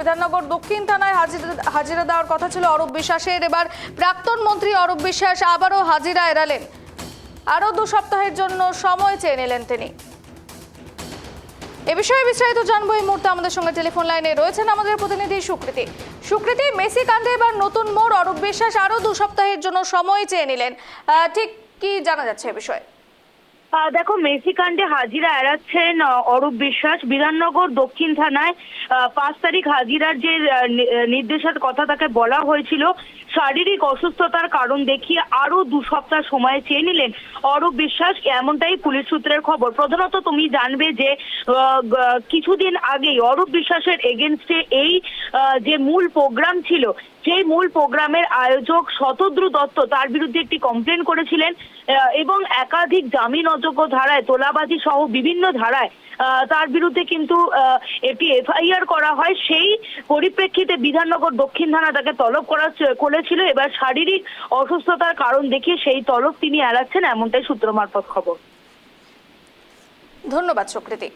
বিধাননগর দক্ষিণ থানায় হাজিরা দেওয়ার কথা ছিল অরূপ বিশ্বাসের। এবার প্রাক্তন মন্ত্রী অরূপ বিশ্বাস আবারও হাজিরা এড়ালেন। আরও 2 সপ্তাহের জন্য সময় চেয়ে নিলেন তিনি। এ বিষয়ে বিস্তারিত জানবো এই মুহূর্তে আমাদের সঙ্গে টেলিফোন লাইনে রয়েছেন আমাদের প্রতিনিধি সুকৃতি। মেসি কাণ্ডে এবার নতুন মোড়, অরূপ বিশ্বাস আরও 2 সপ্তাহের জন্য সময় চেয়ে নিলেন, ঠিক কি জানা যাচ্ছে এ বিষয়ে? দেখো, মেসি কাণ্ডে হাজিরা এড়াচ্ছেন অরূপ বিশ্বাস। বিধাননগর দক্ষিণ থানায় 5 তারিখ হাজিরার যে নির্দেশের কথা তাকে বলা হয়েছিল, শারীরিক অসুস্থতার কারণ দেখিয়ে আরো 2 সপ্তাহ সময় চেয়ে নিলেন অরূপ বিশ্বাস, এমনটাই পুলিশ সূত্রের খবর। প্রধানত তুমি জানবে যে কিছুদিন আগেই অরূপ বিশ্বাসের এগেনস্টে এই যে মূল প্রোগ্রাম ছিল, সেই মূল প্রোগ্রামের আয়োজক শতদ্রু দত্ত তার বিরুদ্ধে একটি কমপ্লেন করেছিলেন এবং একাধিক জামিন অযোগ্য ধারায়, তোলাবাজি সহ বিভিন্ন ধারায় তার বিরুদ্ধে কিন্তু একটি এফআইআর করা হয়। সেই পরিপ্রেক্ষিতে বিধাননগর দক্ষিণ থানা তাকে তলব করেছিল। এবার শারীরিক অসুস্থতার কারণ দেখিয়ে সেই তলব তিনি এড়াচ্ছেন, এমনটাই সূত্র মারফত খবর। ধন্যবাদ সুকৃতি।